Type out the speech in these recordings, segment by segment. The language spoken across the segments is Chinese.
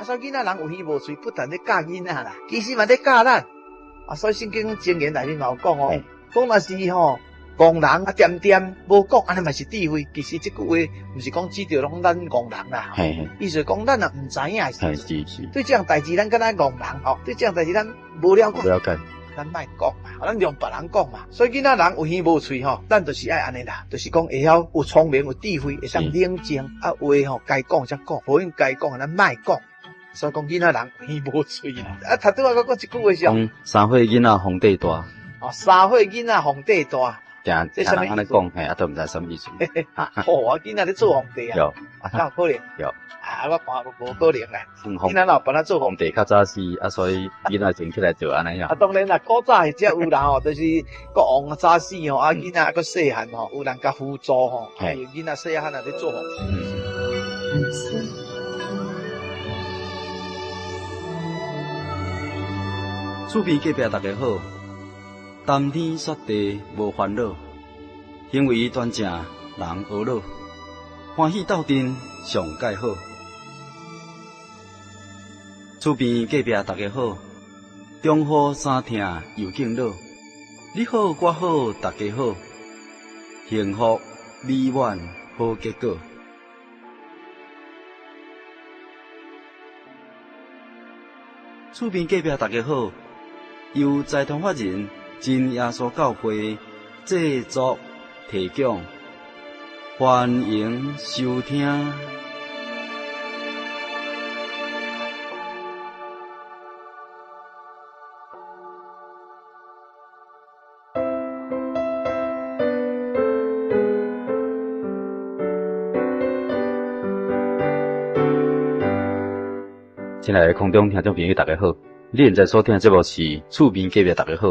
所以囡仔人有耳无喙，不但咧教囡仔啦，其实嘛咧教咱。所以圣经箴言内面嘛有讲哦，讲若是戆人点点无讲，安尼嘛是智慧。其实这句话毋是讲指着拢咱戆人啦，意思讲咱也毋知影是。对这样代志，咱敢若戆人对这样代志咱无了解，咱莫讲嘛，咱让别人讲嘛。所以囡仔人有耳无喙咱就是爱安尼啦，就是讲会晓有聪明有智慧，会当冷静话该讲则讲，无应该讲咱莫讲。所以讲囡仔人有耳无喙啦。头拄仔我讲一句话是三岁囡仔皇帝大。3岁囡仔皇帝大。这啥物安尼讲，都毋知什么意思。囡仔咧做皇帝啊？有，有可能。有。我看无可能啦。囡仔老帮他做皇帝较早死，所以囡仔先起来做安尼样。当然啦，古早是只有人就是国王早死囡仔还细汉有人甲辅助囡仔细汉咧做皇帝。厝边隔壁大家好。谈天说地无烦恼，行为端正人学老，欢喜斗阵上介好。厝边隔壁大家好，中好三听又敬老，你好我好大家好，幸福美满好结果。厝边隔壁大家好，由财团法人真耶稣教会制作提供，欢迎收听。亲爱的空中听众朋友，大家好！你现在所听的节目是《厝边隔壁大家好》。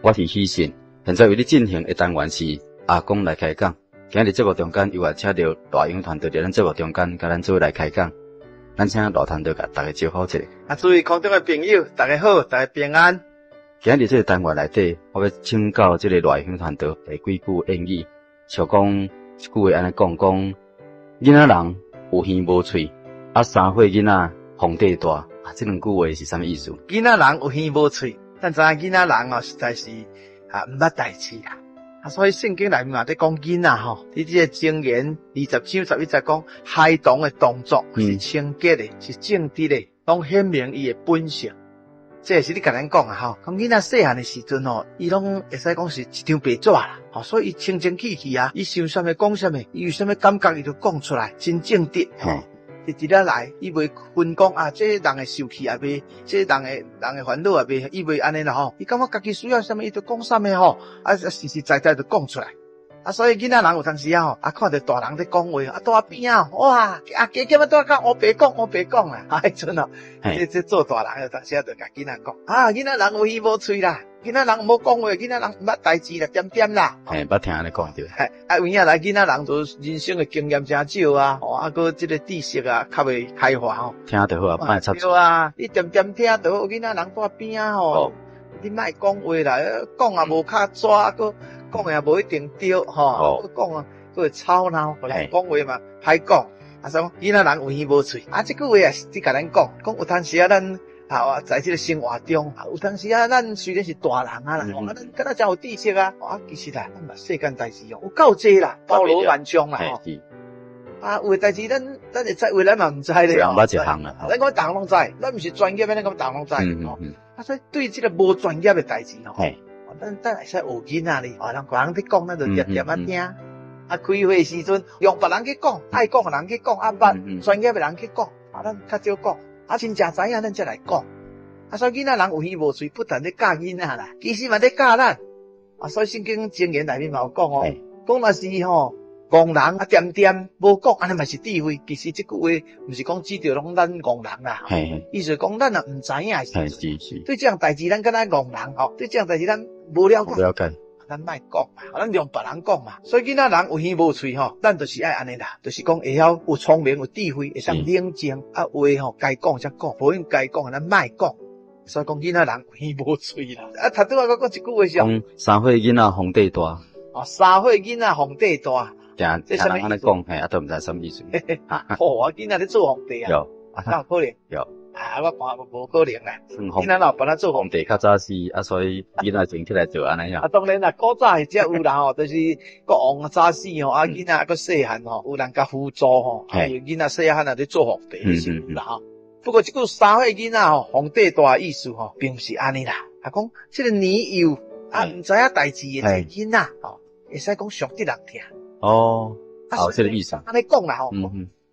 我是喜信，现在为你进行的单元是阿公来开讲。今日节目中间又请到大勇团队在咱节目中间，甲咱做来开讲。咱请大团队甲大家招呼一下。诸位空中的朋友，大家好，大家平安。今日这个单元内底，我要请教这个大勇团队第几句谚语，像讲一句话安尼讲，囡仔人有耳无喙，3岁囡仔皇帝大。这两句话是什么意思？囡仔人有耳无喙。但知影囡仔人实在是毋捌代志啦。所以圣经内面嘛在讲囡仔你这个箴言20章11节讲，孩童的动作是清洁的，是正直的，拢显明伊的本性。这是你甲咱讲讲囡仔细汉的时阵伊拢会使讲是一张白纸啦。所以伊清清气气伊想啥物讲啥物，伊有啥物感觉伊就讲出来，真正直。直直来，伊袂分讲这人的受气也袂，这人的烦恼也袂，伊袂安尼啦伊感觉家己需要啥物，伊就讲啥物实实在在就讲出来。所以囡仔人有当时看到大人在讲话大边哇，加减多讲我白讲啦，迄阵这做大人有当时就甲囡仔讲囡仔人有耳无喙啦。囡仔人无讲话，囡仔人毋捌代志啦，点点啦。捌听安尼讲着。有影来囡仔人都人生的经验真少个这个知识较未开发听就好莫插嘴你点点听就好，囡仔人在边你莫讲话啦，讲也无较抓，个讲也无一定对讲个吵闹，讲话嘛歹讲。所以囡仔人有耳无喙这句话也是甲咱讲有当时咱。在这个生活中有当时咱虽然是大人啦咱敢若真有知识其实啦咱嘛世间代志有够济啦，包罗万象啦有的代志咱会知，有的咱嘛毋知咧人捌一项啦咱讲人拢知，咱毋是专业的，咱讲人拢知所以对这个无专业的代志咱会使学囡仔咧人别人在讲咱就点点听开会时阵用别人去讲，爱讲的人去讲捌专业的人去讲咱较少讲真正知影咱才来讲所以囡仔人有耳无喙，不但咧教囡仔啦，其实嘛咧教咱所以圣经箴言内面嘛有讲讲若是戆人点点无讲，安尼嘛是智慧。其实这句话毋是讲指着拢咱戆人啦，意思讲咱也毋知影是。对这样代志咱敢若戆人对这样代志咱无了解。咱莫讲嘛，咱让别人讲嘛。所以囡仔人有耳无喙咱就是爱安尼啦，就是讲会晓有聪明有智慧，会当冷静话该讲则讲，无应该讲咱莫讲。所以讲囡仔人有耳无喙啦。头拄仔我讲一句话是3岁囡仔皇帝大。3岁囡仔皇帝大。这啥物安尼讲都毋知什么意思。囡仔咧做皇帝有可能。我看无可能啦。囡仔老把他做皇帝较早死，所以囡仔先起来做安尼呀。当然啦，古早是只有人就是国王早死囡仔个细汉有人甲辅助囡仔细汉就做皇帝是有啦不过这句3岁囡仔皇帝大意思并不是安尼啦。讲这个年幼唔知影代志的囡仔会使讲上得人听。这个意思。安尼讲啦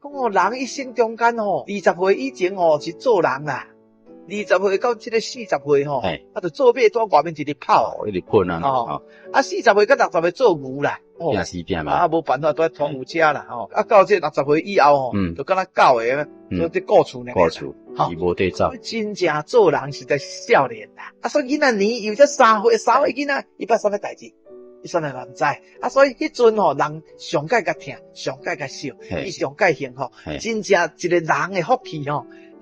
讲人一生中间20岁以前是做人啦，20岁到这个40岁就做马在外面一直跑，一直喷啊40岁到60岁做牛啦，拼死拼嘛，无办法都拖牛车啦到这60岁以后就敢若狗的，就在顾厝呢，顾厝，伊无地走，真正做人是在少年啦，所以囡仔年幼这3岁囡仔，伊捌啥物代志？伊啥人唔知所以迄阵人上界甲听，上界甲笑，伊上界幸福，真正一个人的福气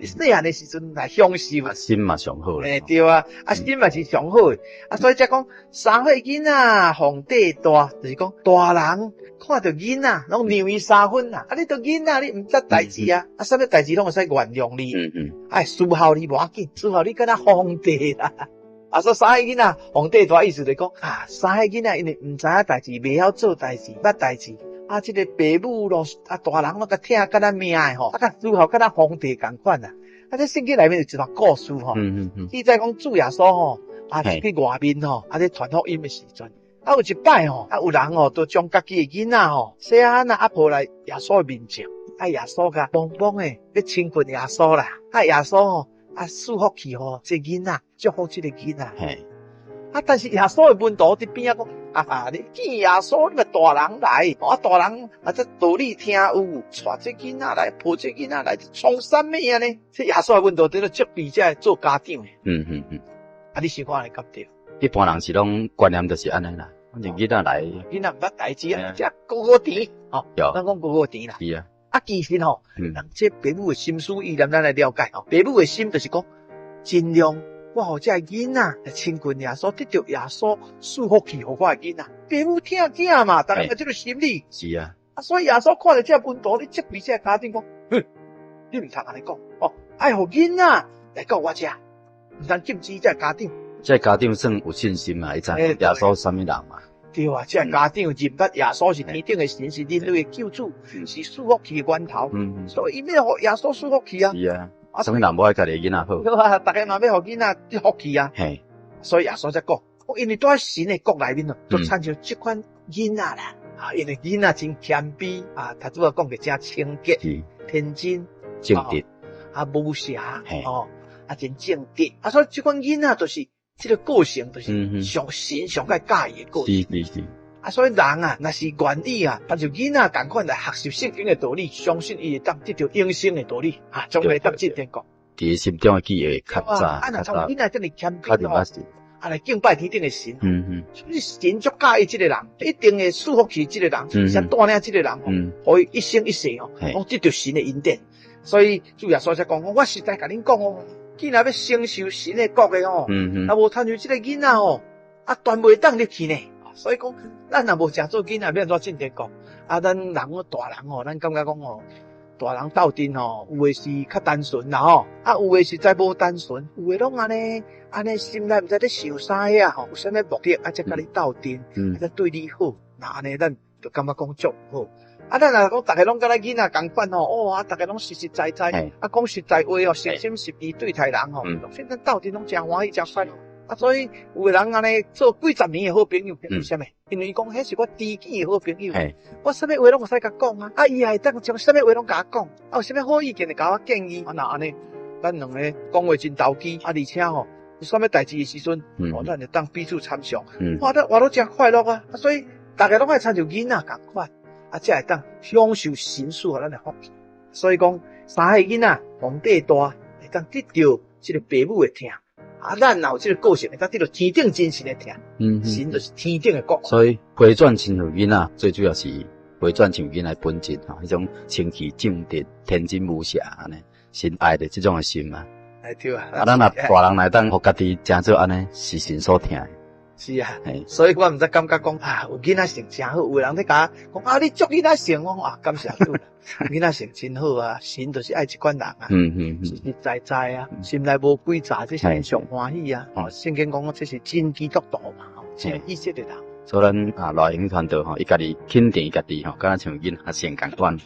细汉的时阵来享受，心嘛上好啦，对啊，心嘛是上好的所以才讲3岁囡仔皇帝大，就是讲大人看到囡仔，拢让伊3分啦，你对囡仔你唔知代志啥物代志拢会使原谅你，思考你无要紧，思考你敢若皇帝啦。所以3岁囡仔皇帝大意思就是讲3岁囡仔因为唔知影代志，袂晓做代志，捌代志这个父母咯大人咯甲听敢若命的甲思考敢若皇帝共款啦。这圣经内面就一段故事记载讲主耶稣去外面在传福音的时阵，有一摆有人都将家己的囡仔细汉抱来耶稣的面前，耶稣甲帮帮的要亲近耶稣啦，耶稣赐福气这囡仔，祝福这个囡仔。但是耶稣的门徒伫边讲，你见耶稣，你咪大人来，大人这道理听有，带这囡仔来，抱这囡仔来，创啥物呢？这耶稣的门徒在那接比才做家长的。你想看你敢对？一般人是拢观念就是安尼啦，反正囡仔来，囡仔唔捌代志这哥甜咱讲哥甜啦。是其实人这父母的心思意念咱来了解父母的心就是讲，尽量我这囡仔亲近耶稣，得到耶稣赐福气互我的囡仔。父母听囝嘛，当然这个心理是所以耶稣看到这门徒，你接比这家庭讲，你唔通安尼讲爱互囡仔来到我这，唔通禁止这家庭。这家长算有信心嘛，会知耶稣什么人嘛？对这家长认捌耶稣是天顶的神，是人类的救主，是赐福气的源头。所以伊要互耶稣赐福气是什么人无爱家己囡仔好？大家嘛要互囡仔福气所以耶稣才讲，因为在神的国内面就产生这款囡仔啦。因为囡仔真谦卑他主要讲的真清洁、天真、正直无瑕真正直所以这款囡仔就是这个个性，就是上神上界介意的个性。所以人若是愿意但就囡仔同款来学习圣经的道理，相信伊会当得到永生的道理将来当进天国。伫心中的记会较早，若从囡仔这里谦卑来敬拜天顶的神。所以神足介意这个人，一定会赐福起这个人，先带领这个人可以一生一世拢得到神的恩典。所以主耶稣才讲我实在甲恁讲既然要承受神的国的若无参与这个囡仔断袂当入去呢。所以讲，咱若无诚做囡仔，要安怎进天国？咱人大人咱感觉讲大人斗阵有的是较单纯啦有的实在无单纯，有的拢安尼心内毋知咧想啥有啥物目的才甲你斗阵，才对你好，那安尼咱就感觉讲足好。咱若讲大家拢甲咱囡仔共款大家拢实实在在讲实在话诚心实意对待人所以咱斗阵拢真欢喜真快乐。所以有的人安尼做几十年的好朋友，为什么？因为伊讲迄是我知己的好朋友，我啥物话拢会使甲讲伊也会当将啥物话拢甲我讲，有啥物好意见就甲我建议。那安尼，咱两个讲话真投机而且有啥物代志的时阵，咱就当彼此参详，活得真快乐所以大家拢爱参照囡仔共款，才会当享受神赐予咱的福气。所以讲3岁囡仔皇帝大，会当得到这个父母的听。咱有这个个性，会当得到天顶真神的听，神就是天顶的国。所以回转亲像囡仔，最主要是回转像囡仔本质迄种清气正直、天真无瑕安尼，神爱的这种的心嘛。对咱若大人来当互家己真做安尼，是神所听的。是啊，所以我毋知感觉讲啊，有囡仔成真好，有人在甲讲啊，你祝囡仔成，我啊，感谢主，囡仔成真好啊，神就是爱一款人啊，实实在在啊，心内无诡诈，这是上欢喜啊。圣经讲这是真基督徒嘛，真意识的人。所以咱啊，老营团队吼，伊家己肯定伊家己吼，敢若像囡仔先共款。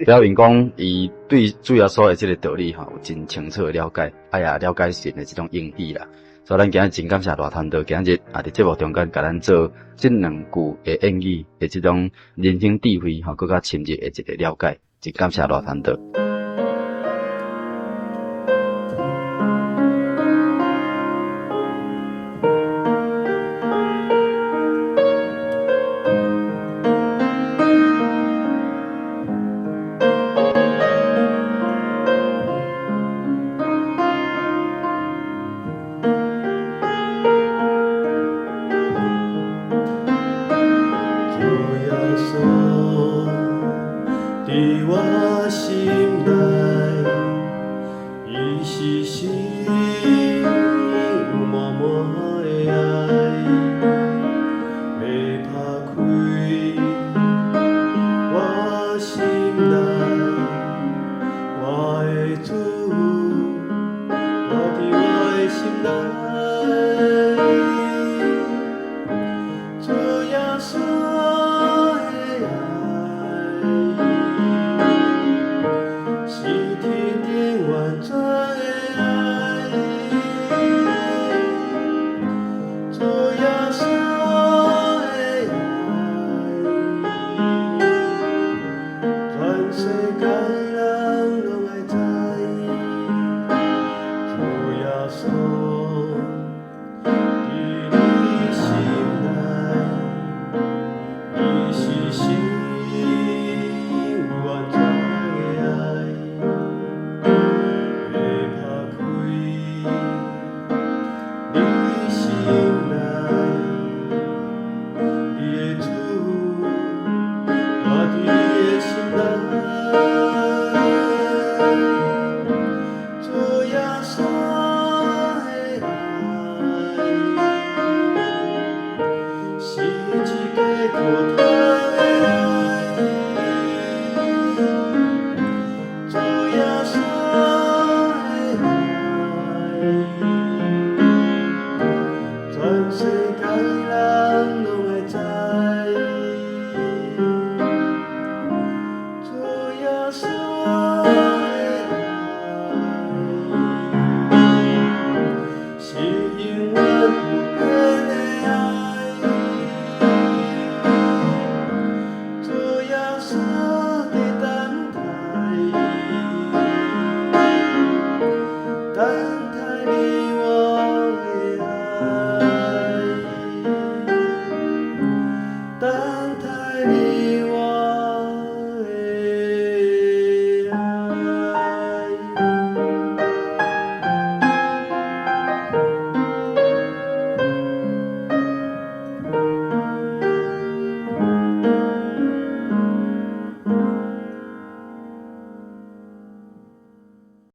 表明讲伊对主要所的这个道理吼，有真清楚的了解，哎呀，了解神的这种应许啦。所以咱今日真感谢大团队，今日啊伫节目中间甲咱做这两句的言语的这种人生智慧吼，更加深入的一个了解，真感谢大团队。